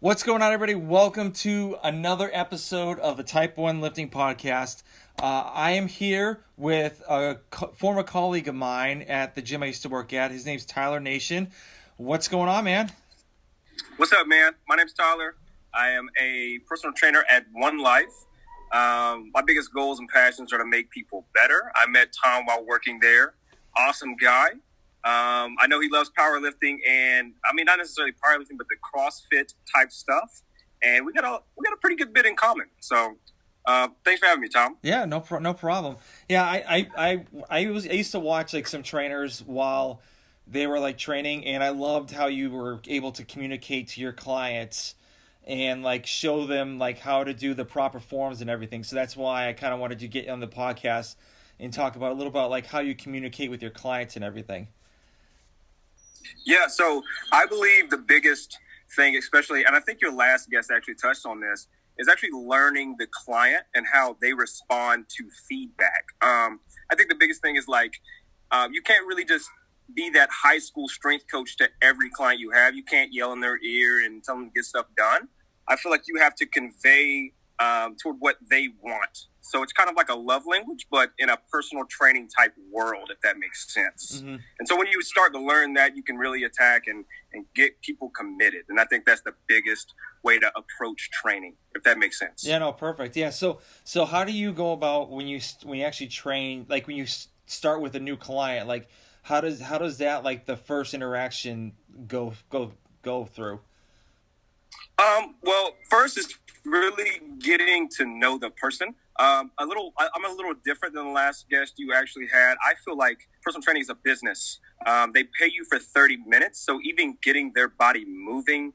What's going on, everybody? Welcome to another episode of the Type 1 Lifting Podcast. I am here with a former colleague of mine at the gym I used to work at. His name's Tyler Nation. What's going on, man? What's up, man? My name's Tyler. I am a personal trainer at One Life. My biggest goals and passions are to make people better. I met Tom while working there. Awesome guy. I know he loves powerlifting, and I mean, not necessarily powerlifting, but the CrossFit type stuff. And we got a pretty good bit in common. So, thanks for having me, Tom. Yeah, no problem. Yeah, I used to watch like some trainers while they were like training, and I loved how you were able to communicate to your clients and like show them like how to do the proper forms and everything. So that's why I kind of wanted to get on the podcast and talk about a little about like how you communicate with your clients and everything. Yeah, so I believe the biggest thing, especially, and I think your last guest actually touched on this, is actually learning the client and how they respond to feedback. I think the biggest thing is like, you can't really just be that high school strength coach to every client you have. You can't yell in their ear and tell them to get stuff done. I feel like you have to convey toward what they want. So it's kind of like a love language, but in a personal training type world, if that makes sense. Mm-hmm. And so when you start to learn that, you can really attack and get people committed. And I think that's the biggest way to approach training, if that makes sense. Yeah, no, perfect. Yeah. So how do you go about when you actually train, like when you start with a new client, like how does that, like the first interaction go through? Well, first is really getting to know the person. I'm a little different than the last guest you actually had. I feel like personal training is a business. They pay you for 30 minutes. So even getting their body moving,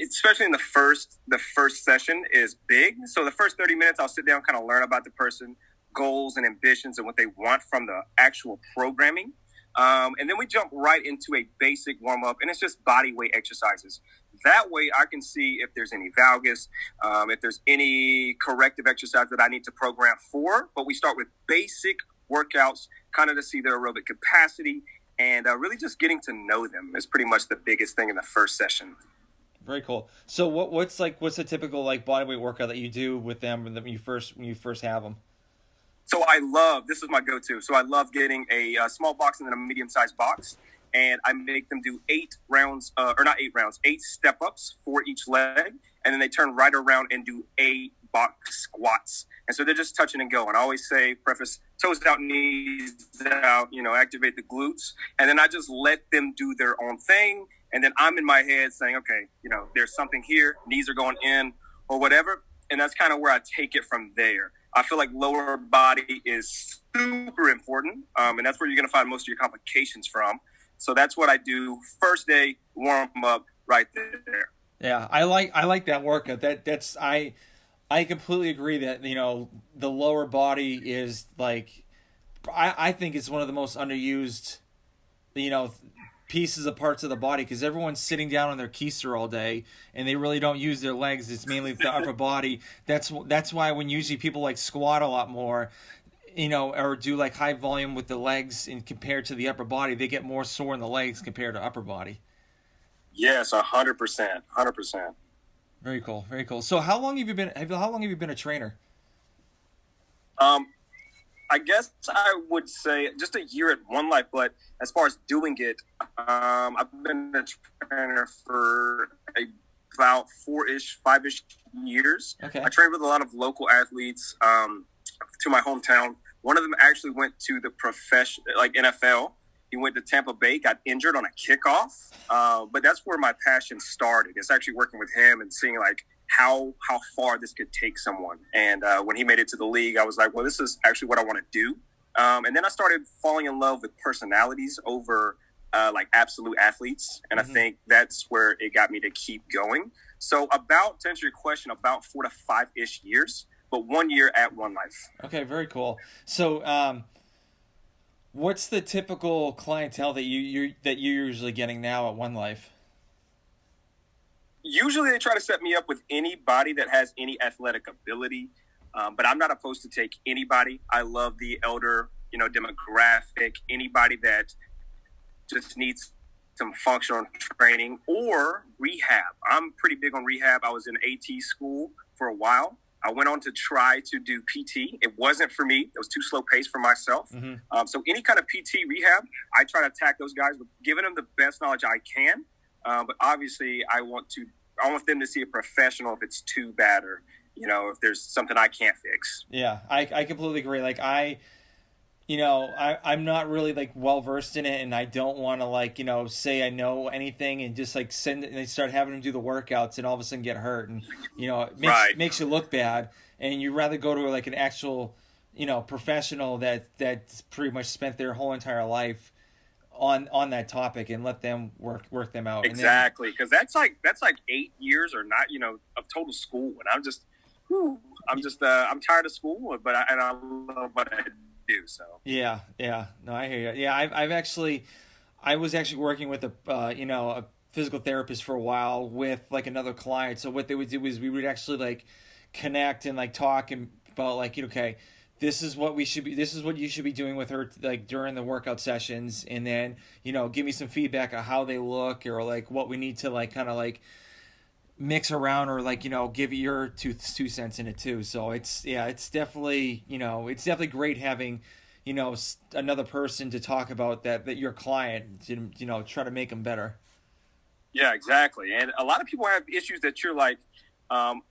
especially in the first session, is big. So the first 30 minutes, I'll sit down, kind of learn about the person, goals and ambitions and what they want from the actual programming. And then we jump right into a basic warm-up, and it's just body weight exercises. That way I can see if there's any valgus, if there's any corrective exercise that I need to program for. But we start with basic workouts, kind of to see their aerobic capacity, and really just getting to know them is pretty much the biggest thing in the first session. Very cool. So what's the typical like bodyweight workout that you do with them when you first have them? So this is my go-to. So I love getting a small box and then a medium-sized box. And I make them do 8 step-ups for each leg. And then they turn right around and do 8 box squats. And so they're just touching and going. I always say, preface, toes out, knees out, activate the glutes. And then I just let them do their own thing. And then I'm in my head saying, okay, there's something here. Knees are going in or whatever. And that's kind of where I take it from there. I feel like lower body is super important, and that's where you're going to find most of your complications from. So that's what I do first day, warm up right there. Yeah, I like that workout. I completely agree that the lower body is like I think it's one of the most underused pieces of parts of the body, because everyone's sitting down on their keister all day and they really don't use their legs. It's mainly the upper body. That's why when usually people like squat a lot more, or do like high volume with the legs and compared to the upper body, they get more sore in the legs compared to upper body. Yes, 100%. Very cool. Very cool. So how long have you been a trainer? I guess I would say just a year at One Life, but as far as doing it, I've been a trainer for about 5-ish years. Okay. I trained with a lot of local athletes to my hometown. One of them actually went to the NFL. He went to Tampa Bay, got injured on a kickoff. But that's where my passion started. It's actually working with him and seeing like how far this could take someone. And when he made it to the league, I was like, well, this is actually what I want to do. And then I started falling in love with personalities over like absolute athletes. And I think that's where it got me to keep going. So to answer your question, about 4 to 5-ish years, but 1 year at One Life. Okay, very cool. So what's the typical clientele that you're usually getting now at One Life? Usually they try to set me up with anybody that has any athletic ability, but I'm not opposed to take anybody. I love the elder, demographic, anybody that just needs some functional training or rehab. I'm pretty big on rehab. I was in AT school for a while. I went on to try to do PT. It wasn't for me. It was too slow paced for myself. So any kind of PT rehab, I try to attack those guys with giving them the best knowledge I can. But obviously, I want them to see a professional if it's too bad or, if there's something I can't fix. Yeah, I completely agree. Like I'm not really like well versed in it, and I don't want to say I know anything and just like start having them do the workouts and all of a sudden get hurt, and it makes you look bad, and you'd rather go to like an actual professional that's pretty much spent their whole entire life on that topic and let them work them out. Exactly, because that's like 8 years or not of total school, and I'm tired of school, but I love what I do. So yeah, no, I hear you. Yeah, I was actually working with a physical therapist for a while with like another client. So what they would do is we would actually like connect and like talk about like, okay, this is what you should be doing with her like during the workout sessions, and then give me some feedback on how they look or like what we need to like kind of like mix around or like give your two cents in it too. So it's definitely great having another person to talk about that your client, try to make them better. Yeah, exactly. And a lot of people have issues that you're like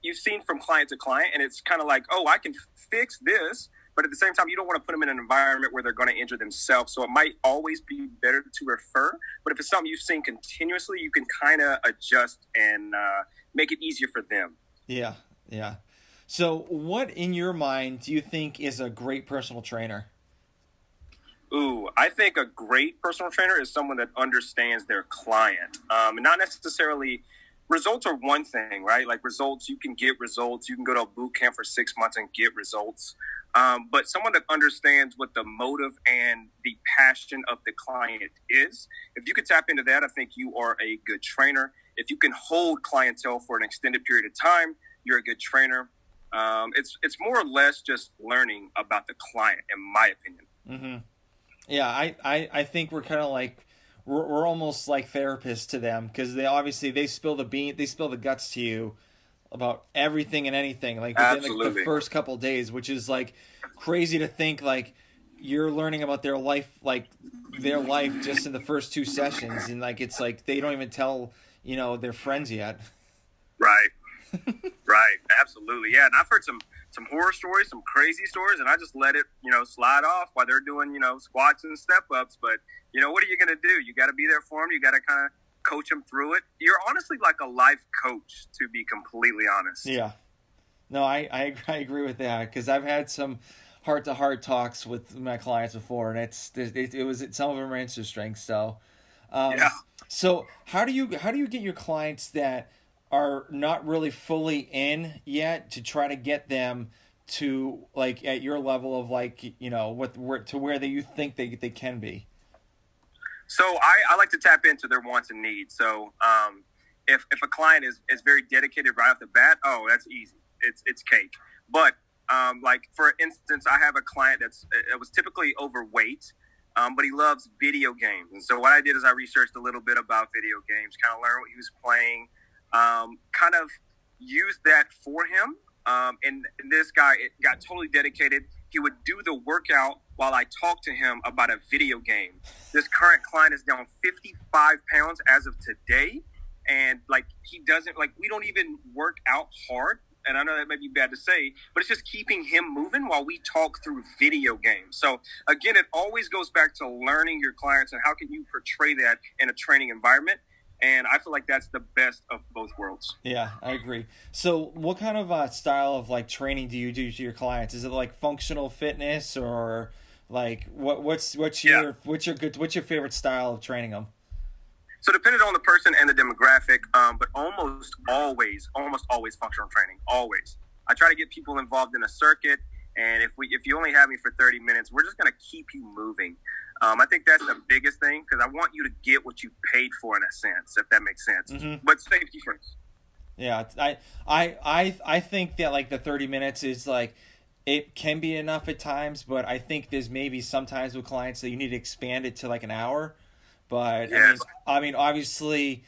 you've seen from client to client, and it's kind of like, oh, I can fix this, but at the same time you don't want to put them in an environment where they're going to injure themselves. So it might always be better to refer, but if it's something you've seen continuously, you can kind of adjust and make it easier for them. Yeah. So what in your mind do you think is a great personal trainer? Ooh, I think a great personal trainer is someone that understands their client. Not necessarily results are one thing, right? Like results, you can get results. You can go to a boot camp for 6 months and get results. But someone that understands what the motive and the passion of the client is. If you could tap into that, I think you are a good trainer. If you can hold clientele for an extended period of time, you're a good trainer. It's more or less just learning about the client, in my opinion. Mm-hmm. Yeah, I think we're kind of like we're almost like therapists to them, because they spill the guts to you about everything and anything like within like the first couple of days, which is like crazy to think like you're learning about their life just in the first 2 sessions, and like it's like they don't even tell their friends yet. Right. Absolutely. Yeah. And I've heard some horror stories, some crazy stories, and I just let it, slide off while they're doing, squats and step ups. But, what are you going to do? You got to be there for them. You got to kind of coach them through it. You're honestly like a life coach, to be completely honest. Yeah. No, I agree with that, because I've had some heart-to-heart talks with my clients before, and it was some of them are interesting. So, yeah. So how do you get your clients that are not really fully in yet to try to get them to like at your level of like to where you think they can be? So I like to tap into their wants and needs. So if a client is very dedicated right off the bat, oh, that's easy. It's cake. But like for instance, I have a client that was typically overweight, but he loves video games. And so what I did is I researched a little bit about video games, kind of learned what he was playing, kind of used that for him. And this guy got totally dedicated. He would do the workout while I talked to him about a video game. This current client is down 55 pounds as of today. And like, we don't even work out hard. And I know that may be bad to say, but it's just keeping him moving while we talk through video games. So again, it always goes back to learning your clients and how can you portray that in a training environment. And I feel like that's the best of both worlds. Yeah, I agree. So what kind of style of like training do you do to your clients? Is it like functional fitness, or like what's your favorite style of training them? So depending on the person and the demographic, but almost always functional training, always. I try to get people involved in a circuit, and if you only have me for 30 minutes, we're just going to keep you moving. I think that's the biggest thing, because I want you to get what you paid for in a sense, if that makes sense. Mm-hmm. But safety first. Yeah, I think that like the 30 minutes is like, it can be enough at times, but I think there's maybe sometimes with clients that you need to expand it to like an hour. But Yes. I mean, obviously,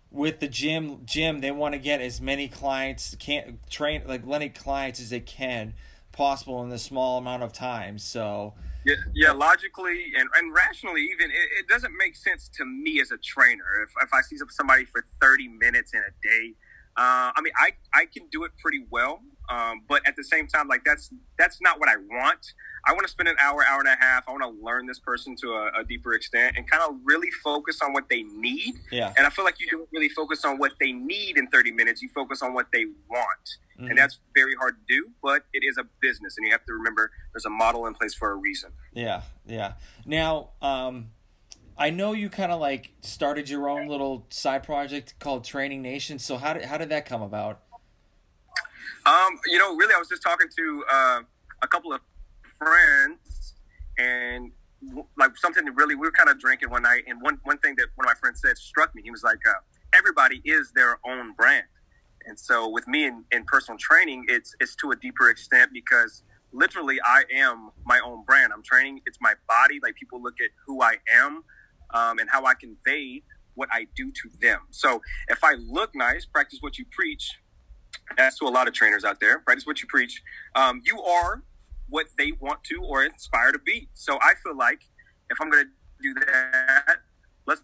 with the gym, they want to get as many clients can train like many clients as they can possible in this small amount of time. So Yeah, yeah, logically and rationally, even it doesn't make sense to me as a trainer. If I see somebody for 30 minutes in a day, I mean, I can do it pretty well, but at the same time, like that's not what I want. I want to spend an hour, hour and a half. I want to learn this person to a deeper extent and kind of really focus on what they need. yeah, And I feel like you don't really focus on what they need in 30 minutes. You focus on what they want. And that's very hard to do, but it is a business. And you have to remember there's a model in place for a reason. yeah, yeah. Now, I know you kind of like started your own little side project called Training Nation. So how did that come about? Really, I was just talking to a couple of friends, and like something that really we were kind of drinking one night, and one thing that one of my friends said struck me. He was like, "Everybody is their own brand," and so with me in personal training, it's to a deeper extent because literally I am my own brand. I'm training. It's my body. Like people look at who I am and how I convey what I do to them. So if I look nice, practice what you preach. That's to a lot of trainers out there. Practice what you preach. You are what they want to or inspire to be. So I feel like if I'm going to do that, let's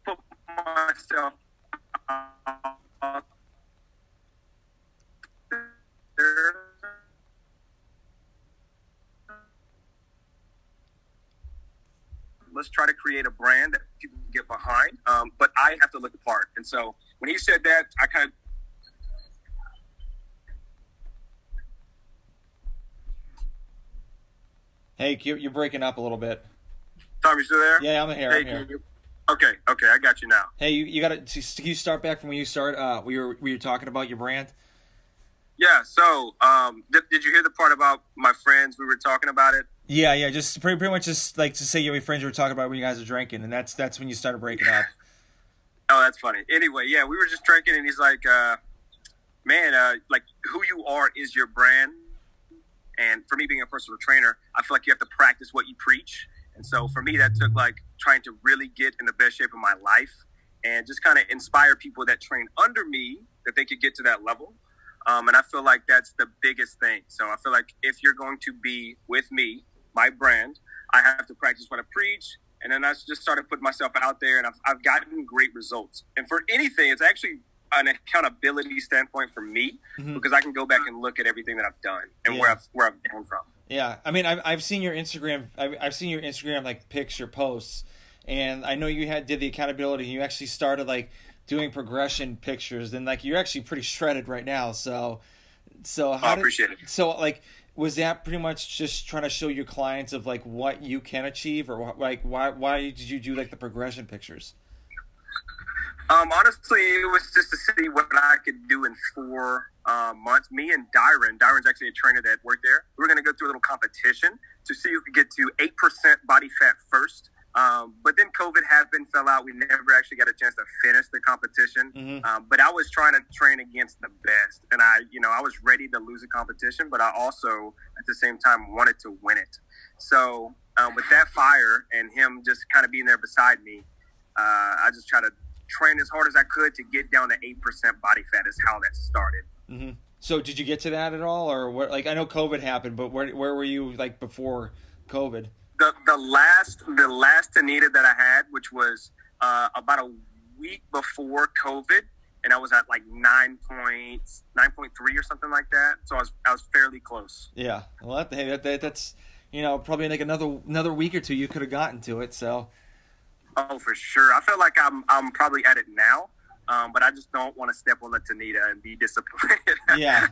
put myself out there. Let's try to create a brand that people can get behind. But I have to look the part. And so when he said that, I kind of Hey, you're breaking up a little bit. Tom, you still there? Yeah, I'm here. Hey, I'm here. Okay, I got you now. Hey, you got to. Can you start back from when you start? We were talking about your brand. Yeah. So, did you hear the part about my friends? We were talking about it. Yeah. Just pretty much just like to say your friends were talking about when you guys were drinking, and that's when you started breaking up. Oh, that's funny. Anyway, yeah, we were just drinking, and he's like, "Man, like who you are is your brand." And for me, being a personal trainer, I feel like you have to practice what you preach. And so for me, that took like trying to really get in the best shape of my life and just kind of inspire people that train under me that they could get to that level. And I feel like that's the biggest thing. So I feel like if you're going to be with me, my brand, I have to practice what I preach. And then I just started putting myself out there, and I've gotten great results. And for anything, it's actually an accountability standpoint for me because I can go back and look at everything that I've done and where I've gone from. Yeah, I mean, I've seen your Instagram. I've seen your Instagram like picture posts, and I know you did the accountability. You actually started like doing progression pictures, and like you're actually pretty shredded right now. So I appreciate it. So like, was that pretty much just trying to show your clients of like what you can achieve, or like why did you do like the progression pictures? Honestly, it was just to see what I could do in 4 months. Me and Dyron's actually a trainer that worked there. We were going to go through a little competition to see who could get to 8% body fat first. But then COVID happened, fell out. We never actually got a chance to finish the competition. But I was trying to train against the best. And I was ready to lose a competition, but I also, at the same time, wanted to win it. So with that fire and him just kind of being there beside me, I just tried to train as hard as I could to get down to 8% body fat is how that started. Mm-hmm. So did you get to that at all, or what? Like I know COVID happened, but where were you like before COVID? The last Anita that I had, which was about a week before COVID, and I was at like 9.3 or something like that. So I was fairly close. Yeah, well, that's probably like another week or two you could have gotten to it. So. Oh, for sure. I feel like I'm probably at it now, but I just don't want to step on the Tanita and be disappointed. Yeah.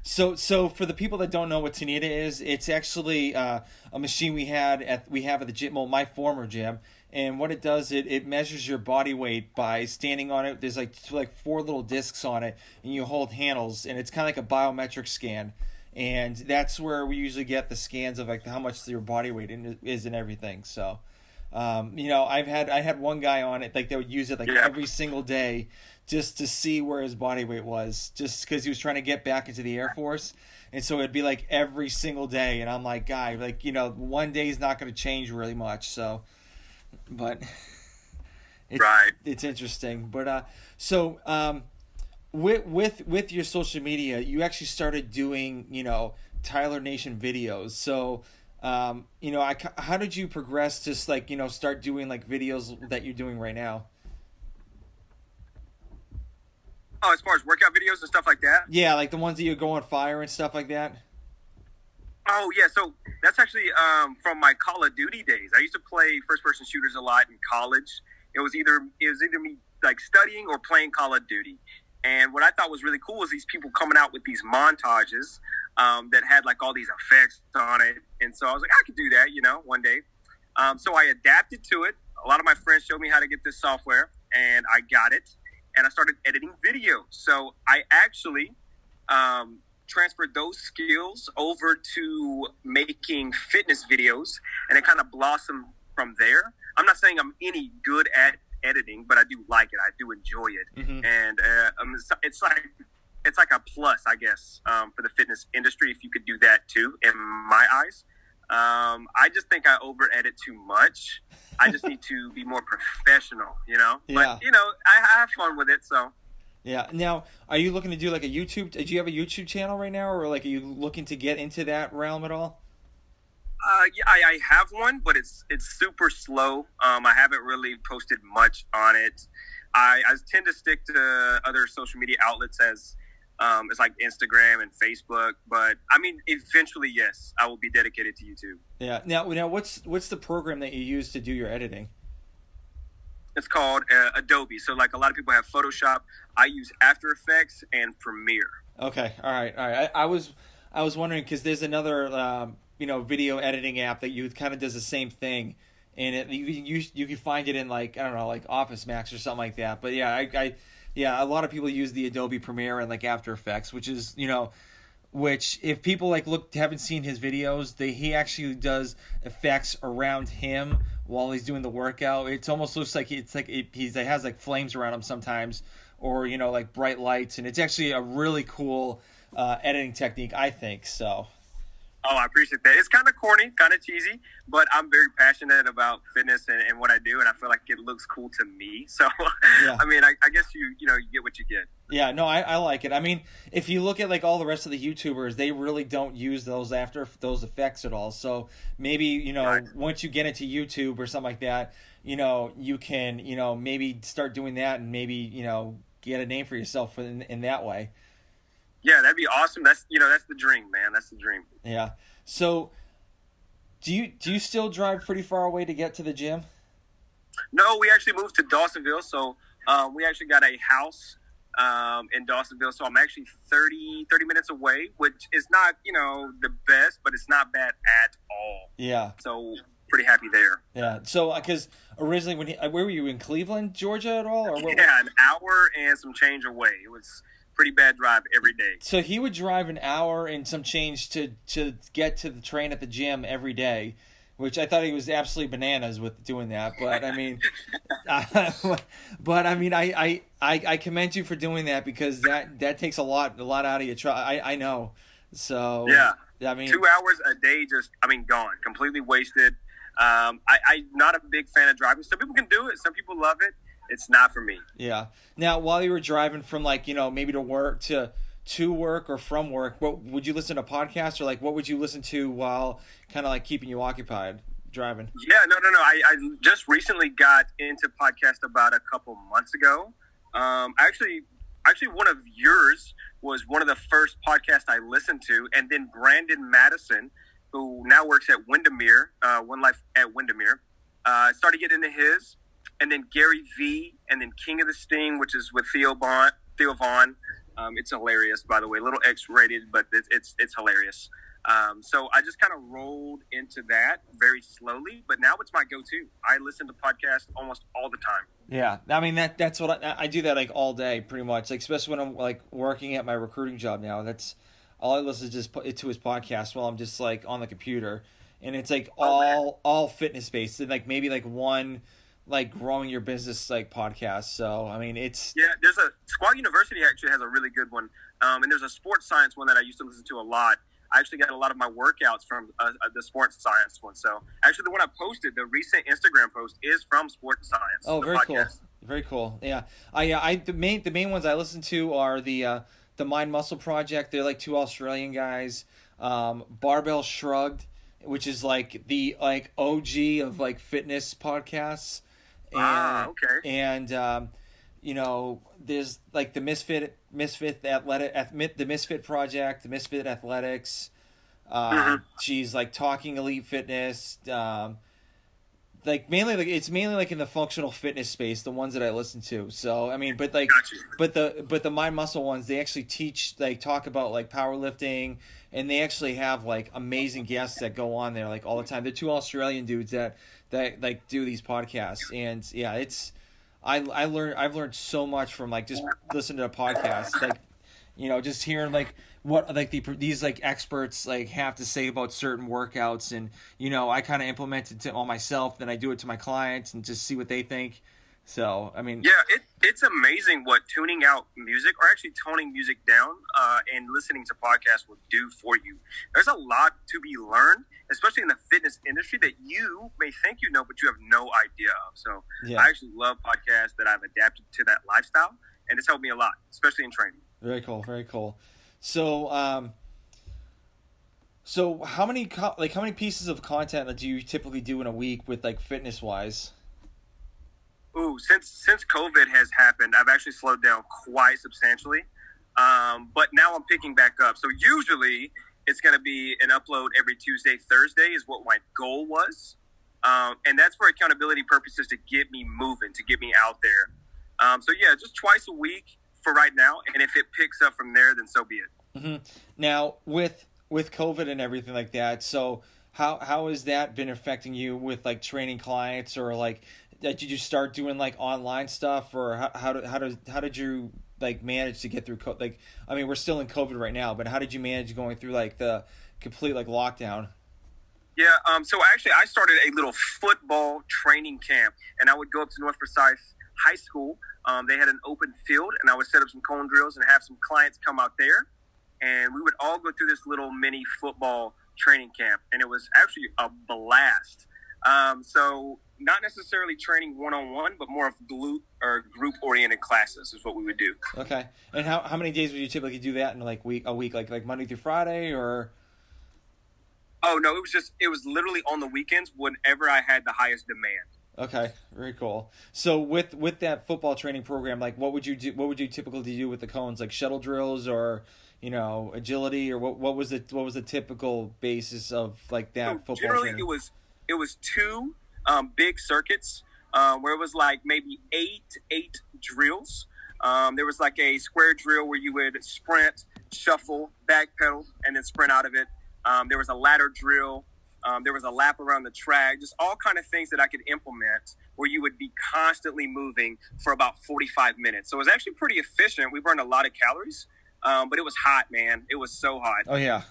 So for the people that don't know what Tanita is, it's actually a machine we have at the gym, well, my former gym, and what it does, it measures your body weight by standing on it. There's like 4 little discs on it, and you hold handles, and it's kind of like a biometric scan, and that's where we usually get the scans of like how much your body weight is and everything. So. I had one guy on it, like they would use it like every single day just to see where his body weight was, just because he was trying to get back into the Air Force. And so it'd be like every single day. And I'm like, guy, like, one day is not going to change really much. So but Right. it's interesting. But with your social media, you actually started doing Tyler Nation videos. So how did you progress? Just like start doing like videos that you're doing right now. Oh, as far as workout videos and stuff like that? Yeah, like the ones that you go on fire and stuff like that. Oh, yeah. So that's actually from my Call of Duty days. I used to play first-person shooters a lot in college. It was either me like studying or playing Call of Duty. And what I thought was really cool was these people coming out with these montages that had like all these effects on it. And so I was like, I could do that, one day. So I adapted to it. A lot of my friends showed me how to get this software, and I got it. And I started editing videos. So I actually transferred those skills over to making fitness videos, and it kind of blossomed from there. I'm not saying I'm any good at editing, but I do like it. I do enjoy it, and it's like a plus, I guess, for the fitness industry if you could do that too. In my eyes, I just think I over edit too much. I just need to be more professional, Yeah. But I have fun with it, so. Yeah. Now, are you looking to do like a YouTube? Do you have a YouTube channel right now, or like are you looking to get into that realm at all? Yeah, I have one, but it's super slow. I haven't really posted much on it. I tend to stick to other social media outlets as it's like Instagram and Facebook. But I mean, eventually, yes, I will be dedicated to YouTube. Yeah. Now, what's the program that you use to do your editing? It's called Adobe. So like a lot of people have Photoshop. I use After Effects and Premiere. Okay. All right. I was wondering because there's another video editing app that kind of does the same thing, and you can find it in like I don't know, like Office Max or something like that. But yeah, a lot of people use the Adobe Premiere and like After Effects, which is which if people haven't seen his videos, he actually does effects around him while he's doing the workout. It almost looks like he has like flames around him sometimes, or like bright lights, and it's actually a really cool editing technique, I think. So. Oh, I appreciate that. It's kind of corny, kind of cheesy, but I'm very passionate about fitness and what I do, and I feel like it looks cool to me. So, yeah. I mean, I guess you get what you get. Yeah, no, I like it. I mean, if you look at like all the rest of the YouTubers, they really don't use those effects at all. So maybe right. Once you get into YouTube or something like that, you can maybe start doing that and maybe get a name for yourself in that way. Yeah, that'd be awesome. That's that's the dream, man. That's the dream. Yeah. So, do you still drive pretty far away to get to the gym? No, we actually moved to Dawsonville, so we actually got a house in Dawsonville. So I'm actually 30 minutes away, which is not the best, but it's not bad at all. Yeah. So pretty happy there. Yeah. So because originally where were you, in Cleveland, Georgia at all? Or yeah, an hour and some change away. It was pretty bad drive every day. So he would drive an hour and some change to get to the train at the gym every day, which I thought he was absolutely bananas with doing that. But I mean, I commend you for doing that because that takes a lot out of you. I know. So yeah, I mean, 2 hours a day, gone, completely wasted. I'm not a big fan of driving. Some people can do it. Some people love it. It's not for me. Yeah. Now, while you were driving from maybe to work to work or from work, what would you listen to podcasts, or what would you listen to while kind of keeping you occupied driving? Yeah, no. I just recently got into podcast about a couple months ago. Actually, one of yours was one of the first podcasts I listened to, and then Brandon Madison, who now works at Windermere, One Life at Windermere, started getting into his. And then Gary V, and then King of the Sting, which is with Theo Vaughn. It's hilarious, by the way. A little X-rated, but it's hilarious. So I just kind of rolled into that very slowly, but now it's my go-to. I listen to podcasts almost all the time. Yeah, I mean that's what I do that all day, pretty much. Especially when I'm working at my recruiting job now. That's all I listen to his podcast while I'm just on the computer, and it's all fitness based, and maybe one. Growing your business podcast. So I mean, there's a Squad University actually has a really good one, and there's a sports science one that I used to listen to a lot. I actually got a lot of my workouts from the sports science one. So actually, the one I posted, the recent Instagram post, is from Sports Science. Oh, very podcast. cool. Very cool. Yeah. The main ones I listen to are the Mind Muscle Project. They're like two Australian guys. Barbell Shrugged, which is like the like OG of like fitness podcasts. And, okay. And there's like the Misfit Athletic, the Misfit Project, the Misfit Athletics. She's like Talking Elite Fitness. Like it's mainly like in the functional fitness space, the ones that I listen to. So I mean, but the Mind Muscle ones, they actually talk about like powerlifting, and they actually have like amazing guests that go on there like all the time. They're two Australian dudes that like do these podcasts, and yeah, I've learned so much from like just listening to a podcast, like just hearing like what like these like experts like have to say about certain workouts, and I kind of implement it on myself, then I do it to my clients and just see what they think. So I mean, yeah, it's amazing what tuning out music or actually toning music down and listening to podcasts will do for you. There's a lot to be learned, especially in the fitness industry, that you may think you know, but you have no idea of. So yeah. I actually love podcasts that I've adapted to that lifestyle, and it's helped me a lot, especially in training. Very cool, very cool. So, so how many pieces of content do you typically do in a week with like fitness wise? Ooh, since COVID has happened, I've actually slowed down quite substantially. But now I'm picking back up. So usually it's going to be an upload every Tuesday, Thursday is what my goal was. And that's for accountability purposes, to get me moving, to get me out there. So yeah, just twice a week for right now. And if it picks up from there, then so be it. Mm-hmm. Now with COVID and everything like that, so how has that been affecting you with like training clients, or like did you start doing like online stuff, or how did you like manage to get through like, I mean, we're still in COVID right now, but how did you manage going through like the complete like lockdown? Yeah, so actually I started a little football training camp, and I would go up to North Forsyth High School. They had an open field, and I would set up some cone drills and have some clients come out there, and we would all go through this little mini football training camp, and it was actually a blast. So not necessarily training one-on-one, but more of group-oriented classes is what we would do. Okay. And how many days would you typically do that in like a week, like Monday through Friday, or? Oh no, it was literally on the weekends whenever I had the highest demand. Okay, very cool. So with that football training program, like what would you do? What would you typically do with the cones, like shuttle drills, or agility, or what was the typical basis of like that So football generally, training? it was two big circuits where it was like maybe eight drills. There was like a square drill where you would sprint, shuffle, backpedal, and then sprint out of it. There was a ladder drill. There was a lap around the track, just all kind of things that I could implement where you would be constantly moving for about 45 minutes. So it was actually pretty efficient. We burned a lot of calories, but it was hot, man. It was so hot. Oh, yeah.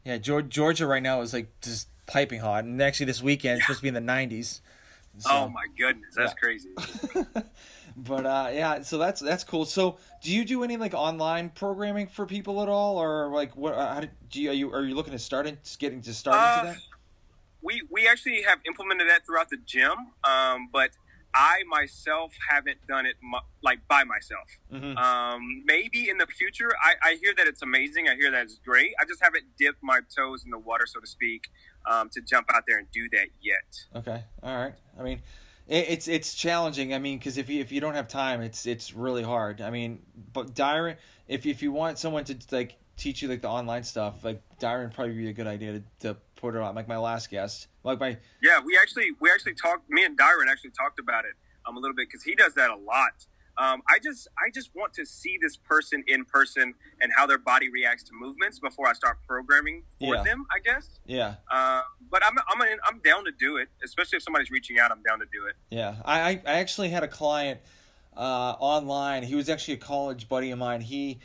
Yeah, Georgia right now is like just piping hot. And actually this weekend it's supposed to be in the 90s. So, oh, my goodness. That's crazy. But, yeah, so that's cool. So do you do any like online programming for people at all? Or like what? Are you looking to getting into that? We actually have implemented that throughout the gym, but I myself haven't done it like by myself. Mm-hmm. Maybe in the future. I hear that it's amazing. I hear that it's great. I just haven't dipped my toes in the water, so to speak, to jump out there and do that yet. Okay, all right. I mean, it's challenging. I mean, because if you don't have time, it's really hard. I mean, but Dyron, if you want someone to like teach you like the online stuff, like Dyron would probably be a good idea to put it on, like my last guest. Yeah, we actually talked. Me and Dyron actually talked about it a little bit because he does that a lot. I just want to see this person in person and how their body reacts to movements before I start programming for them, I guess. Yeah. But I'm down to do it, especially if somebody's reaching out. I'm down to do it. Yeah, I actually had a client online. He was actually a college buddy of mine. He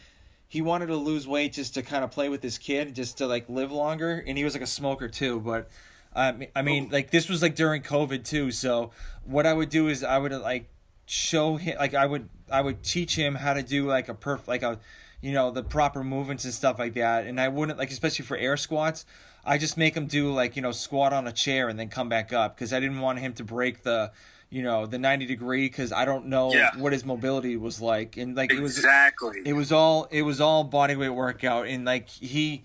wanted to lose weight just to kind of play with his kid, just to like live longer, and he was like a smoker too. But I mean, like this was like during COVID too. So what I would do is I would like show him, like I would teach him how to do like the proper movements and stuff like that. And I wouldn't, like, especially for air squats, I just make him do like, squat on a chair and then come back up, because I didn't want him to break the 90 degree, because I don't know what his mobility was like. And like exactly, it was all bodyweight workout. And like he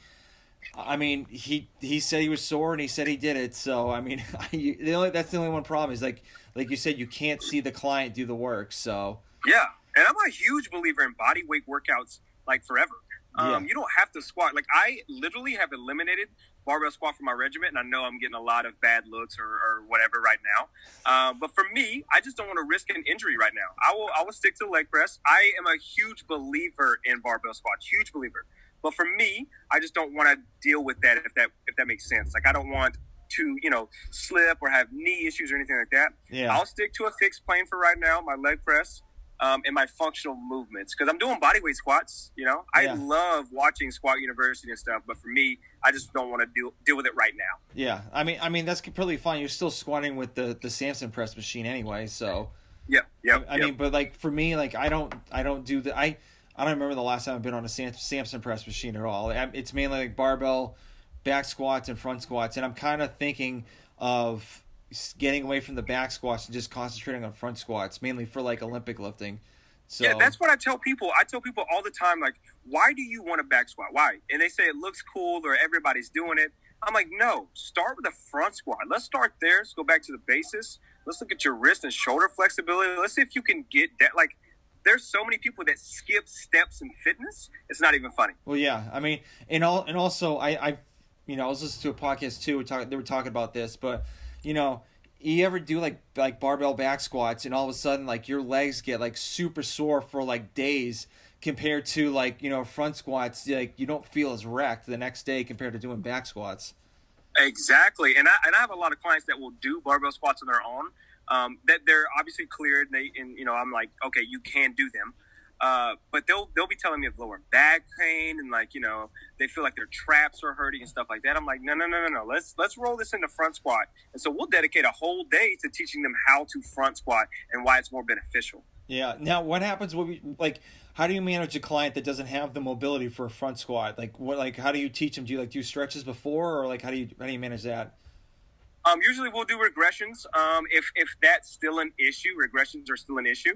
said he was sore, and he said he did it. So I mean, that's the only one problem is like you said, you can't see the client do the work. So yeah, and I'm a huge believer in body weight workouts, like forever. You don't have to squat. Like, I literally have eliminated barbell squat from my regimen, and I know I'm getting a lot of bad looks or whatever right now. But for me, I just don't want to risk an injury right now. I will stick to leg press. I am a huge believer in barbell squat, huge believer. But for me, I just don't want to deal with that if that makes sense. Like, I don't want to, slip or have knee issues or anything like that. Yeah. I'll stick to a fixed plane for right now, my leg press. And my functional movements, because I'm doing bodyweight squats. I love watching Squat University and stuff, but for me, I just don't want to deal with it right now. Yeah, I mean that's completely fine. You're still squatting with the Samson press machine anyway, so yeah. I mean, but like for me, like I don't do the I don't remember the last time I've been on a Samson press machine at all. It's mainly like barbell back squats and front squats, and I'm kind of thinking of getting away from the back squats and just concentrating on front squats, mainly for like Olympic lifting. So yeah, that's what I tell people. I tell people all the time, like, why do you want a back squat? Why? And they say it looks cool or everybody's doing it. I'm like, no, start with a front squat. Let's start there. Let's go back to the basis. Let's look at your wrist and shoulder flexibility. Let's see if you can get that. Like, there's so many people that skip steps in fitness. It's not even funny. Well, yeah, I mean, and also I was listening to a podcast too. They were talking about this, but you ever do like barbell back squats, and all of a sudden like your legs get like super sore for like days, compared to like front squats, like you don't feel as wrecked the next day compared to doing back squats. Exactly, and I have a lot of clients that will do barbell squats on their own. That they're obviously cleared, and I'm like, okay, you can do them. But they'll be telling me of lower back pain, and like, they feel like their traps are hurting and stuff like that. I'm like, no. Let's roll this into front squat. And so we'll dedicate a whole day to teaching them how to front squat and why it's more beneficial. Yeah. Now, what happens when how do you manage a client that doesn't have the mobility for a front squat? How do you teach them? Do you do stretches before, or how do you manage that? Usually we'll do regressions. If that's still an issue, regressions are still an issue.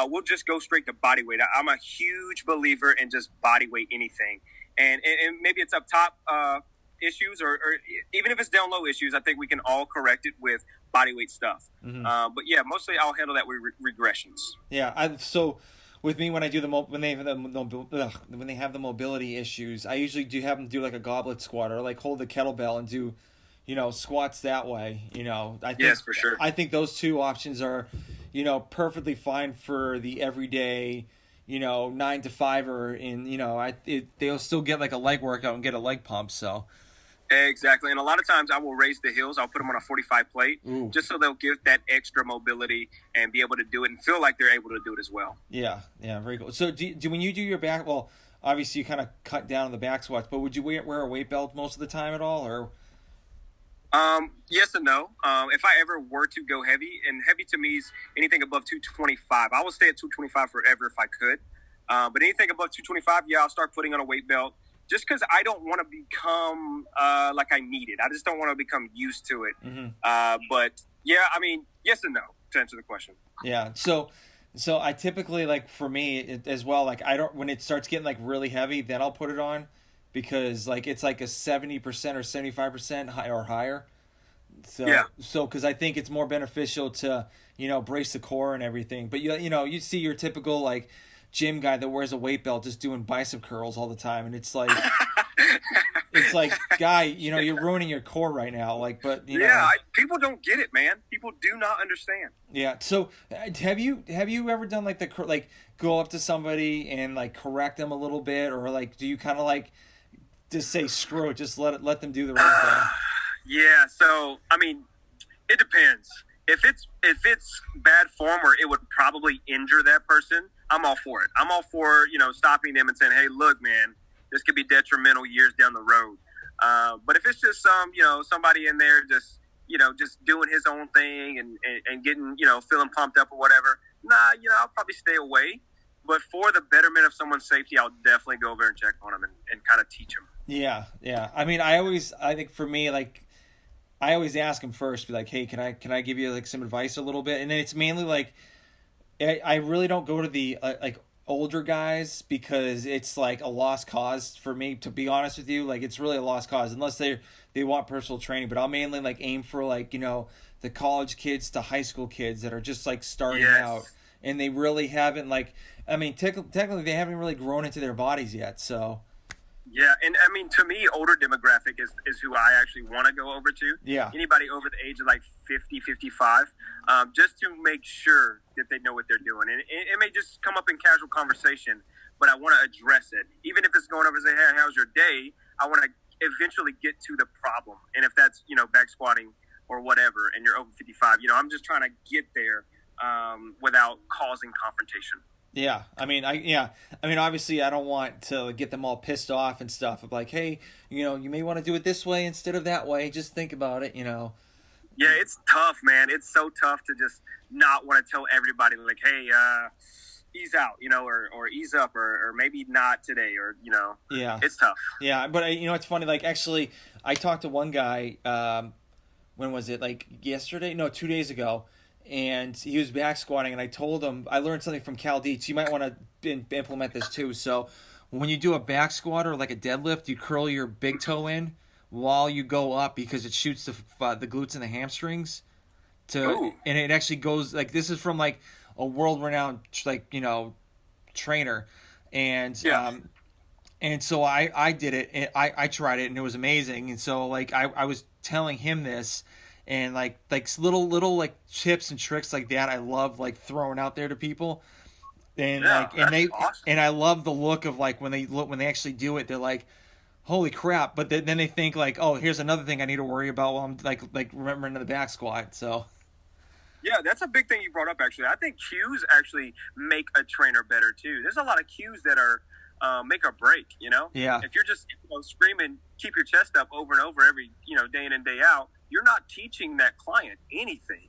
We'll just go straight to body weight. I'm a huge believer in just body weight anything. And maybe it's up top issues, or even if it's down low issues, I think we can all correct it with body weight stuff. Mm-hmm. But yeah, mostly I'll handle that with regressions. Yeah. So with me, when I do when they have the mobility issues, I usually do have them do like a goblet squat, or like hold the kettlebell and do squats that way. I think, yes, for sure. I think those two options are, perfectly fine for the everyday, 9 to 5er, and they'll still get like a leg workout and get a leg pump. So exactly, and a lot of times I will raise the heels. I'll put them on a 45 plate. Ooh. Just so they'll get that extra mobility and be able to do it and feel like they're able to do it as well. Yeah, very cool. So do when you do your back, well, obviously you kind of cut down on the back squats, but would you wear a weight belt most of the time at all, or? Yes and no. If I ever were to go heavy, and heavy to me is anything above 225. I will stay at 225 forever if I could. But anything above 225, I'll start putting on a weight belt, just because I don't want to become like I need it. I just don't want to become used to it. Mm-hmm. But yeah, I mean, yes and no to answer the question. Yeah. So I typically, like, for me as well, like I don't, when it starts getting like really heavy, then I'll put it on, because like it's like a 70% or 75% or higher. So because I think it's more beneficial to brace the core and everything. But you see your typical like gym guy that wears a weight belt just doing bicep curls all the time, and it's like guy, you're ruining your core right now. Like, but people don't get it, man. People do not understand. Yeah. So have you ever done like go up to somebody and like correct them a little bit, or like do you kind of like just say screw it, just let them do the right thing? Yeah, so I mean, it depends. If it's bad form or it would probably injure that person, I'm all for it. I'm all for stopping them and saying, hey, look, man, this could be detrimental years down the road. But if it's just somebody in there just doing his own thing and getting feeling pumped up or whatever, nah, I'll probably stay away. But for the betterment of someone's safety, I'll definitely go over and check on them and kind of teach them. Yeah, yeah. I mean, I think for me, like, I always ask them first, be like, hey, can I give you like some advice a little bit? And then it's mainly like, I really don't go to the like older guys because it's like a lost cause for me, to be honest with you. Like, it's really a lost cause unless they want personal training. But I'll mainly like aim for like, the college kids to high school kids that are just like starting out, and they really haven't like, I mean, technically they haven't really grown into their bodies yet. So yeah, and I mean, to me, older demographic is who I actually want to go over to. yeah, Anybody over the age of like 50, 55, just to make sure that they know what they're doing. And it may just come up in casual conversation, but I want to address it. Even if it's going over and say, hey, how's your day? I want to eventually get to the problem. And if that's, back squatting or whatever, and you're over 55, I'm just trying to get there without causing confrontation. yeah. I mean, obviously, I don't want to get them all pissed off and stuff. Of like, hey, you may want to do it this way instead of that way. Just think about it, Yeah, it's tough, man. It's so tough to just not want to tell everybody, like, hey, ease out, or ease up, or maybe not today, or Yeah, it's tough. Yeah, but it's funny. Like, actually, I talked to one guy. When was it? Like yesterday? No, 2 days ago. And he was back squatting, and I told him I learned something from Cal Dietz. You might want to implement this too. So when you do a back squat or like a deadlift, you curl your big toe in while you go up because it shoots the glutes and the hamstrings. And it actually goes like, this is from like a world renowned like trainer, and yeah. And so I did it, and I tried it, and it was amazing. And so like I was telling him this. And like little like tips and tricks like that, I love like throwing out there to people, and awesome. And I love the look of like when they actually do it, they're like, holy crap! But then they think like, oh, here's another thing I need to worry about while I'm like remembering the back squat. So yeah, that's a big thing you brought up. Actually, I think cues actually make a trainer better too. There's a lot of cues that are make or break. Yeah. If you're just screaming, keep your chest up over and over every day in and day out, you're not teaching that client anything.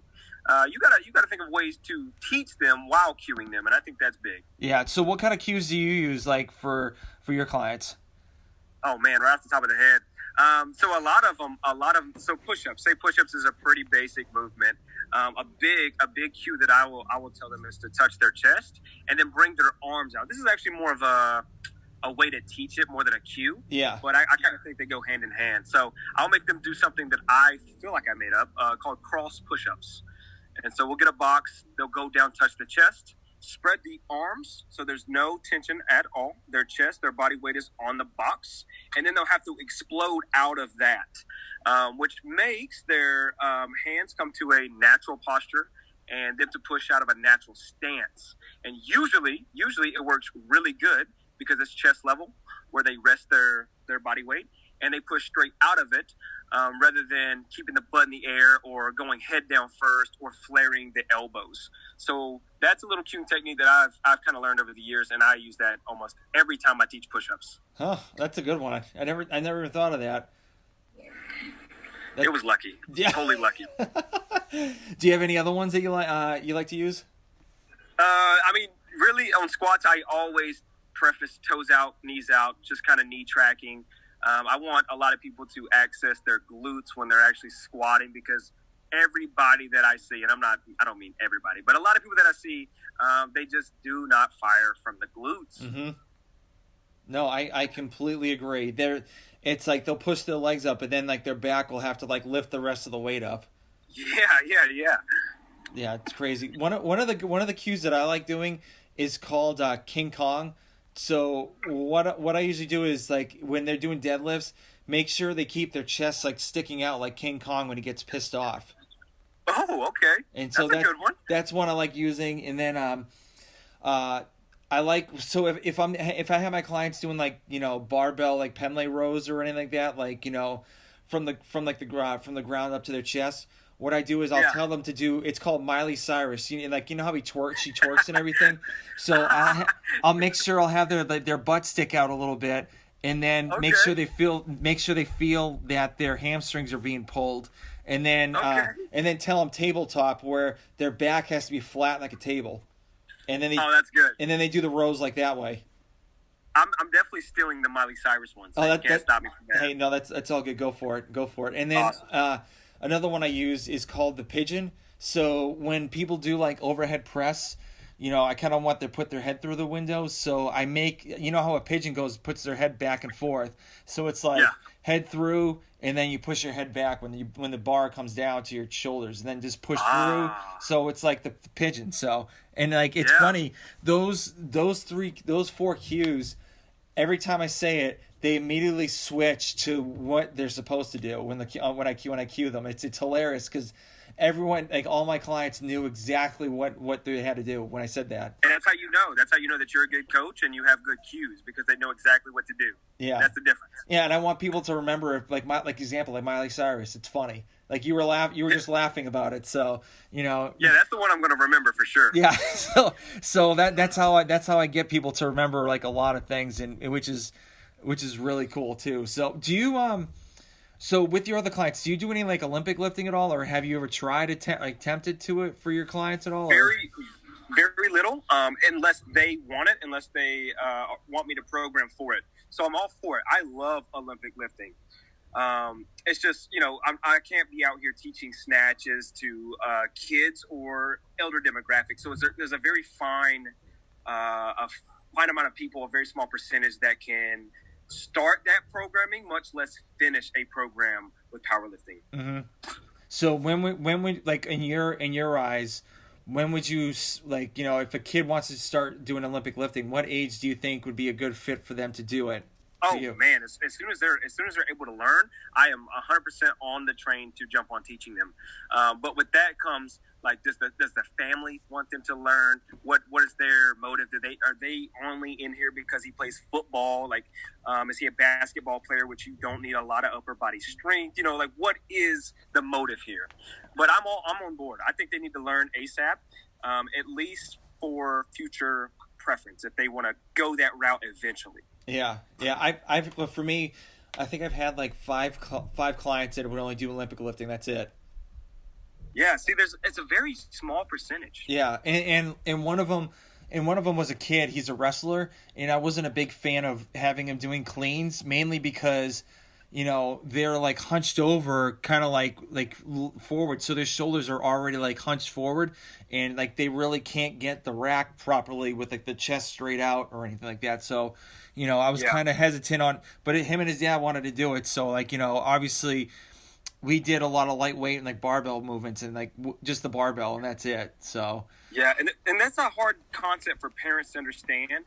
You gotta think of ways to teach them while cueing them, and I think that's big. Yeah. So what kind of cues do you use like for your clients? Oh man, right off the top of the head. So a lot of them. So push-ups. Say push-ups is a pretty basic movement. A big cue that I will tell them is to touch their chest and then bring their arms out. This is actually more of a way to teach it more than a cue. Yeah. But I kind of think they go hand in hand. So I'll make them do something that I feel like I made up called cross push-ups. And so we'll get a box. They'll go down, touch the chest, spread the arms so there's no tension at all. Their chest, their body weight is on the box. And then they'll have to explode out of that, which makes their hands come to a natural posture and them to push out of a natural stance. And usually it works really good because it's chest level where they rest their body weight and they push straight out of it rather than keeping the butt in the air or going head down first or flaring the elbows. So that's a little cueing technique that I've kind of learned over the years, and I use that almost every time I teach push-ups. Huh, that's a good one. I never even thought of that. It was lucky. Yeah. Totally lucky. Do you have any other ones that you like to use? I mean, really on squats, I always preface toes out, knees out, just kind of knee tracking. I want a lot of people to access their glutes when they're actually squatting because everybody that I see, and I don't mean everybody, but a lot of people that I see, they just do not fire from the glutes. Mm-hmm. No, I completely agree. It's like they'll push their legs up, and then like their back will have to like lift the rest of the weight up. Yeah. Yeah, it's crazy. One of the cues that I like doing is called King Kong. So what I usually do is like when they're doing deadlifts, make sure they keep their chests like sticking out like King Kong when he gets pissed off. Oh, okay. And so that's a good one. That's one I like using. And then I like, so if I have my clients doing like barbell like Pendlay rows or anything like that, like from the ground up to their chest. What I do is I'll tell them to do. It's called Miley Cyrus. She how she twerks and everything. So I'll make sure I'll have their butt stick out a little bit, and then make sure they feel that their hamstrings are being pulled, and then tell them tabletop where their back has to be flat like a table. and then Oh, that's good. and then they do the rows like that way. I'm definitely stealing the Miley Cyrus one, so you can't stop me from that. Hey, no, that's all good. Go for it. Go for it. And then Awesome. another one I use is called the pigeon. So when people do like overhead press, I kind of want to put their head through the window. So I make, how a pigeon puts their head back and forth. So it's like head through, and then you push your head back when the bar comes down to your shoulders, and then just push through. So it's like the pigeon. So, and like it's funny, those four cues. Every time I say it, they immediately switch to what they're supposed to do when I cue them. It's hilarious because everyone, like all my clients, knew exactly what they had to do when I said that. And that's how you know. That's how you know that you're a good coach and you have good cues, because they know exactly what to do. Yeah, that's the difference. Yeah, and I want people to remember, like example, like Miley Cyrus. It's funny. Like you were just laughing about it, so Yeah, that's the one I'm going to remember for sure. Yeah, so that's how I get people to remember like a lot of things, and which is really cool too. So do you so with your other clients, do you do any like Olympic lifting at all, or have you ever attempted to it for your clients at all? Very little, unless they want it, unless they want me to program for it. So I'm all for it. I love Olympic lifting. It's just, I can't be out here teaching snatches to kids or elder demographics. So there's a very fine amount of people, a very small percentage that can start that programming, much less finish a program with powerlifting. Mm-hmm. So when we like in your eyes, when would you like, if a kid wants to start doing Olympic lifting, what age do you think would be a good fit for them to do it? Oh man! As soon as they're able to learn, I am 100% on the train to jump on teaching them. But with that comes like, does the family want them to learn? What is their motive? Are they only in here because he plays football? Like, is he a basketball player, which you don't need a lot of upper body strength? Like what is the motive here? But I'm on board. I think they need to learn ASAP, at least for future preference if they want to go that route eventually. Yeah. But for me, I think I've had like five clients that would only do Olympic lifting. That's it. Yeah. See, it's a very small percentage. Yeah, and one of them was a kid. He's a wrestler, and I wasn't a big fan of having him doing cleans, mainly because they're like hunched over, kind of like forward, so their shoulders are already like hunched forward, and like they really can't get the rack properly with like the chest straight out or anything like that. So I was kind of hesitant on, but him and his dad wanted to do it, so like obviously we did a lot of lightweight and like barbell movements and like just the barbell, and that's it. So yeah, and that's a hard concept for parents to understand.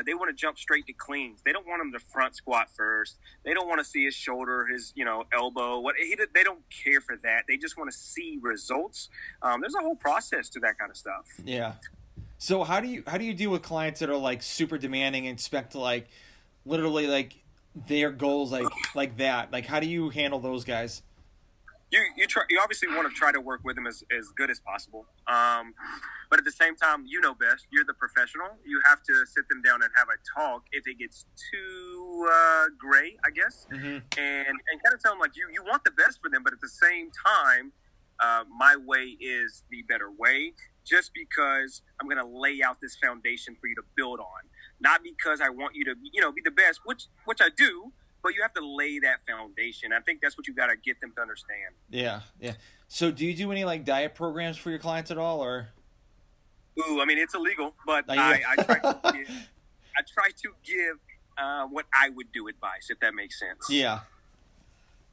They want to jump straight to cleans. They don't want him to front squat first. They don't want to see his shoulder, his elbow. They don't care for that. They just want to see results. There's a whole process to that kind of stuff. Yeah. So how do you deal with clients that are like super demanding and expect to like literally like their goals like that? Like how do you handle those guys? You obviously want to try to work with them as good as possible. But at the same time, best. You're the professional. You have to sit them down and have a talk if it gets too gray, I guess, and kind of tell them like you want the best for them, but at the same time, my way is the better way. Just because I'm going to lay out this foundation for you to build on, not because I want you to be the best, which I do. But you have to lay that foundation. I think that's what you got to get them to understand. Yeah. So do you do any like diet programs for your clients at all, or? Ooh, I mean, it's illegal, but I try to give what I would do advice, if that makes sense. Yeah.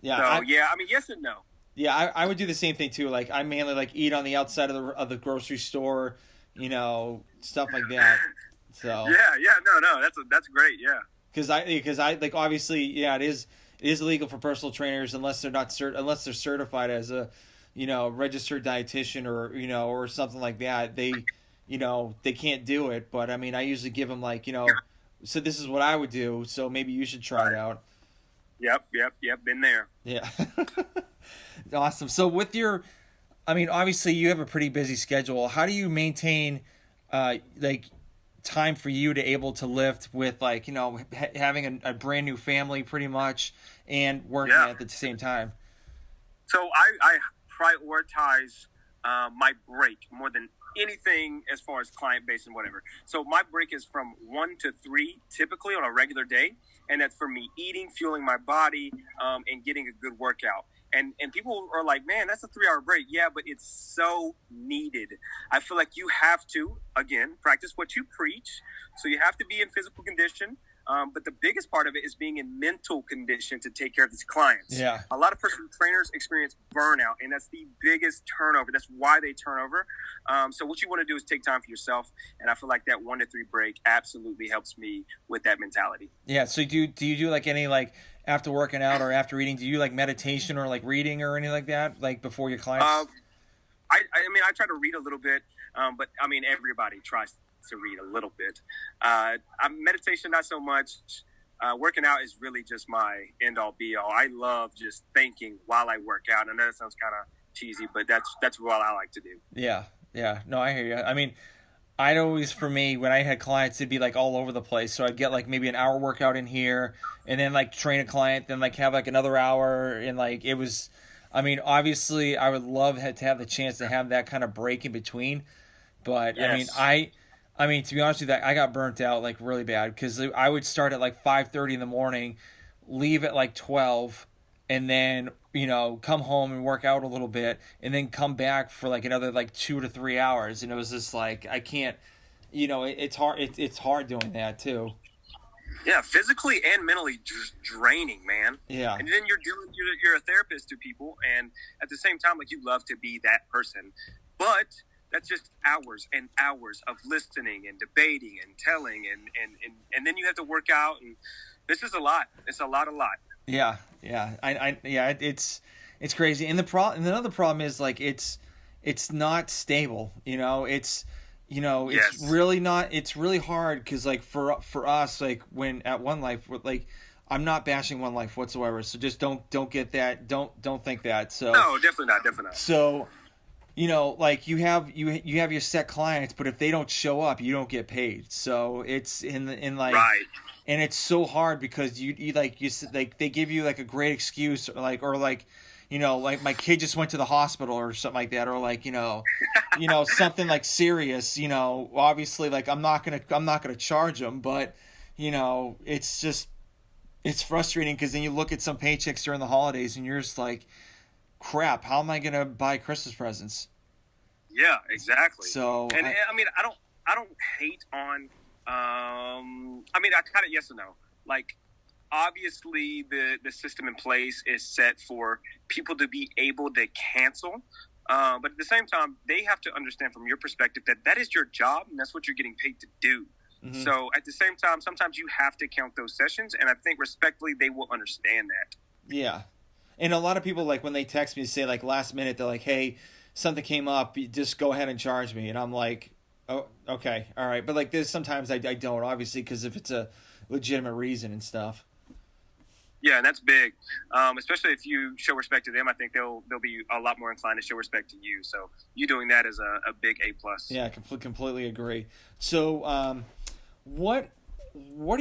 So, I mean, yes and no. Yeah, I would do the same thing too. Like I mainly like eat on the outside of the grocery store, stuff like that. So. No, that's great. Yeah. Because I like obviously it is illegal for personal trainers unless they're certified as a registered dietitian or something like that. They can't do it. But I mean, I usually give them like so this is what I would do. So maybe you should try it out. Yep. Been there. Yeah. Awesome. So obviously you have a pretty busy schedule. How do you maintain time for you to able to lift with like having a brand new family pretty much and working at the same time? So I prioritize my break more than anything as far as client base and whatever. So my break is from 1 to 3 typically on a regular day, and that's for me eating, fueling my body, and getting a good workout. And people are like, man, that's a 3-hour break. Yeah, but it's so needed. I feel like you have to, again, practice what you preach. So you have to be in physical condition. But the biggest part of it is being in mental condition to take care of these clients. Yeah. A lot of personal trainers experience burnout, and that's the biggest turnover. That's why they turn over. So what you want to do is take time for yourself, and I feel like that 1 to 3 break absolutely helps me with that mentality. Yeah. So do you do like any like after working out or after eating? Do you like meditation or like reading or anything like that, like before your clients? I mean, I try to read a little bit, but I mean, everybody tries to read a little bit. Meditation, not so much. Working out is really just my end all be all. I love just thinking while I work out. I know that sounds kind of cheesy, but that's what I like to do. Yeah. No, I hear you. I mean, I'd always, for me, when I had clients, it'd be like all over the place. So I'd get like maybe an hour workout in here, and then like train a client, then like have like another hour, and like it was. I mean, obviously, I would love to have the chance to have that kind of break in between, but yes. I mean, to be honest with you, I got burnt out like really bad because I would start at like 5:30 in the morning, leave at like 12, and then come home and work out a little bit, and then come back for like another like 2 to 3 hours, and it was just like I can't, it's hard. It's hard doing that too. Yeah, physically and mentally just draining, man. Yeah. And then you're a therapist to people, and at the same time, like you love to be that person, but that's just hours and hours of listening and debating and telling, and then you have to work out, and this is a lot. It's a lot. Yeah. It's crazy, and another problem is like it's not stable. It's yes. really not. It's really hard because like for us, like when at One Life, like I'm not bashing One Life whatsoever. So just don't get that. Don't think that. So no, definitely not. So. Like you have your set clients, but if they don't show up, you don't get paid. So it's right. And it's so hard because you they give you like a great excuse, like like my kid just went to the hospital or something like that, or like something like serious. Obviously like I'm not gonna charge them, but it's frustrating because then you look at some paychecks during the holidays and you're just like, crap, how am I gonna buy Christmas presents? Yeah, exactly. So I mean, I don't hate on I mean, I kind of yes and no. Like obviously the system in place is set for people to be able to cancel, but at the same time they have to understand from your perspective that is your job and that's what you're getting paid to do. Mm-hmm. So at the same time, sometimes you have to count those sessions, and I think respectfully they will understand that. Yeah. And a lot of people, like, when they text me, say, like, last minute, they're like, hey, something came up, just go ahead and charge me. And I'm like, oh, okay, all right. But, like, there's sometimes I don't, obviously, because if it's a legitimate reason and stuff. Yeah, and that's big. Especially if you show respect to them, I think they'll be a lot more inclined to show respect to you. So you doing that is a big A+. Yeah, completely agree. So what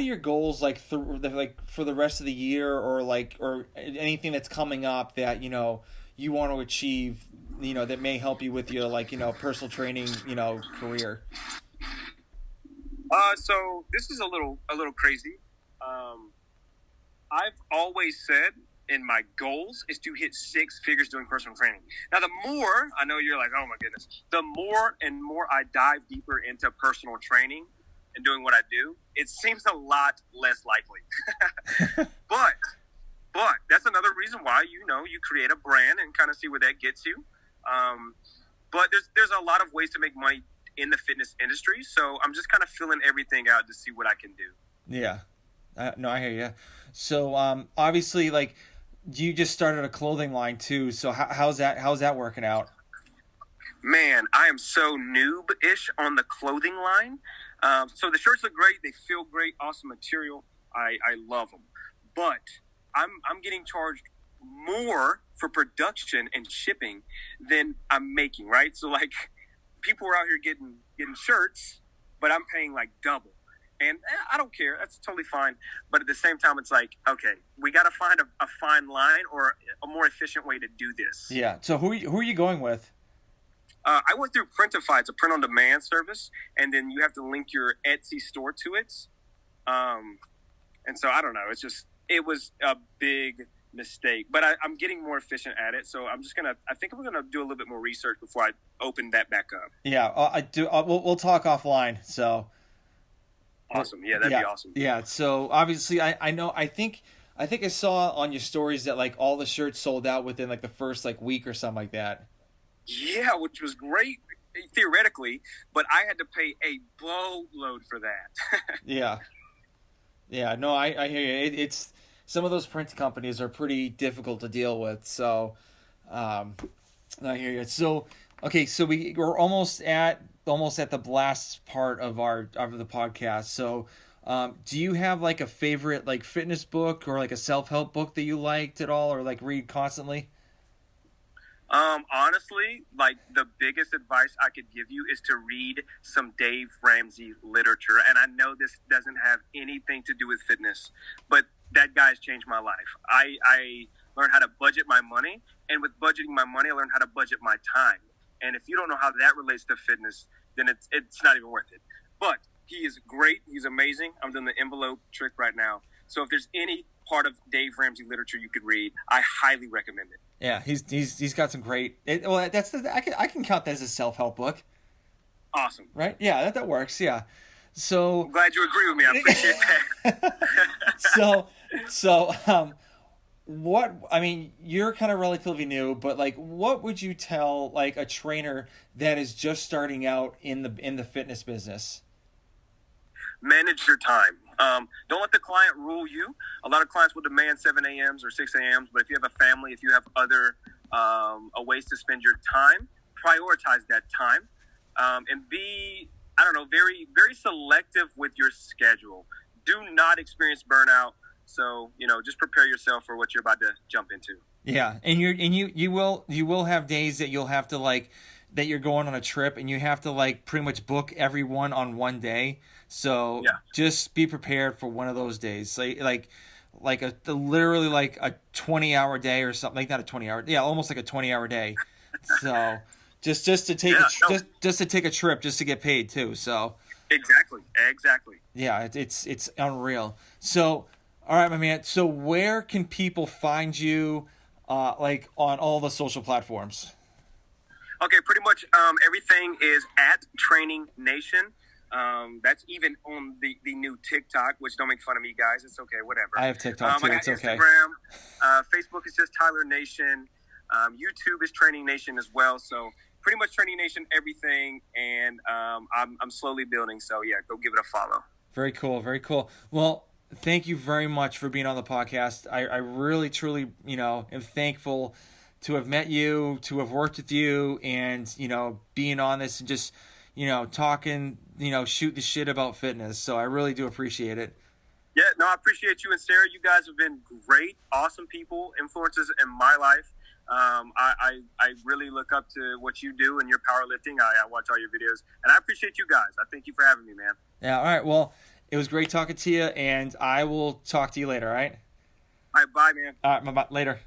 are your goals like for the rest of the year, or anything that's coming up that you want to achieve, that may help you with your personal training career? So this is a little crazy. I've always said in my goals is to hit 6 figures doing personal training. Now, the more I know, you're like, oh my goodness, the more and more I dive deeper into personal training and doing what I do, it seems a lot less likely. but that's another reason why you create a brand and kind of see where that gets you. But there's a lot of ways to make money in the fitness industry, so I'm just kind of filling everything out to see what I can do. Yeah, no, I hear you. So obviously, like, you just started a clothing line too. So how's that working out? Man, I am so noob-ish on the clothing line. So the shirts look great. They feel great. Awesome material. I love them. But I'm getting charged more for production and shipping than I'm making, right? So, like, people are out here getting shirts, but I'm paying, like, double. And I don't care. That's totally fine. But at the same time, it's like, okay, we got to find a fine line or a more efficient way to do this. Yeah. So who are you going with? I went through Printify. It's a print-on-demand service, and then you have to link your Etsy store to it. And so I don't know. It was a big mistake, but I'm getting more efficient at it. So I think I'm gonna do a little bit more research before I open that back up. Yeah, I do. We'll talk offline. So awesome. Yeah, that'd be awesome. Yeah. So obviously, I know. I think I saw on your stories that like all the shirts sold out within like the first like week or something like that. Yeah, which was great theoretically, but I had to pay a boatload for that. Yeah. Yeah, no, I hear you. It's some of those print companies are pretty difficult to deal with. So, I hear you. So, okay, so we're almost at the last part of the podcast. So, do you have like a favorite like fitness book or like a self-help book that you liked at all or like read constantly? Honestly, like the biggest advice I could give you is to read some Dave Ramsey literature. And I know this doesn't have anything to do with fitness, but that guy's changed my life. I learned how to budget my money, and with budgeting my money, I learned how to budget my time. And if you don't know how that relates to fitness, then it's not even worth it. But he is great. He's amazing. I'm doing the envelope trick right now. So if there's any part of Dave Ramsey literature you could read, I highly recommend it. Yeah, he's got some great. I can count that as a self-help book. Awesome. Right? Yeah, that works. Yeah. So I'm glad you agree with me. I appreciate that. What I mean, you're kind of relatively new, but like, what would you tell like a trainer that is just starting out in the fitness business? Manage your time. Don't let the client rule you. A lot of clients will demand 7 a.m.s or 6 a.m.s, but if you have a family, if you have other ways to spend your time, prioritize that time, and be, I don't know, very, very selective with your schedule. Do not experience burnout. So, just prepare yourself for what you're about to jump into. Yeah, and you will have days that you'll have to like that you're going on a trip and you have to like pretty much book everyone on one day. So just be prepared for one of those days. Like literally like a 20-hour day or something. Like not a 20-hour. Yeah, almost like a 20-hour day. So just to take just to take a trip just to get paid too. So exactly. Yeah, it's unreal. So all right, my man. So where can people find you like on all the social platforms? Okay, pretty much everything is at Training Nation. That's even on the new TikTok, which don't make fun of me, guys. It's okay, whatever. I have TikTok too. It's okay. Instagram, Facebook is just Tyler Nation. YouTube is Training Nation as well. So pretty much Training Nation, everything, and I'm slowly building. So yeah, go give it a follow. Very cool. Very cool. Well, thank you very much for being on the podcast. I really, truly, am thankful to have met you, to have worked with you, and, being on this and just, talking, shoot the shit about fitness. So I really do appreciate it. Yeah, no, I appreciate you and Sarah. You guys have been great, awesome people, influences in my life. I really look up to what you do and your powerlifting. I watch all your videos, and I appreciate you guys. I thank you for having me, man. Yeah, all right. Well, it was great talking to you, and I will talk to you later, all right? All right, bye, man. All right, bye, later.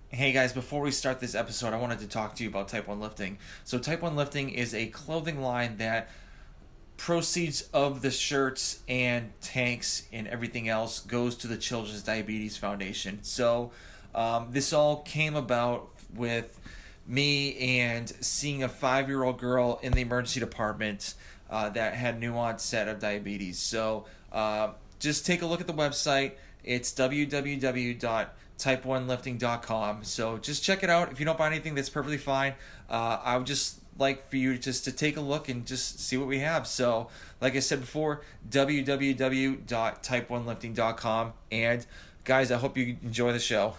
Hey guys, before we start this episode, I wanted to talk to you about Type 1 Lifting. So Type 1 Lifting is a clothing line that proceeds of the shirts and tanks and everything else goes to the Children's Diabetes Foundation. So this all came about with me and seeing a 5-year-old girl in the emergency department that had new onset of diabetes. So just take a look at the website. It's www.type1lifting.com. So just check it out. If you don't buy anything, that's perfectly fine. I would just like for you just to take a look and just see what we have. So like I said before, www.type1lifting.com. And guys, I hope you enjoy the show.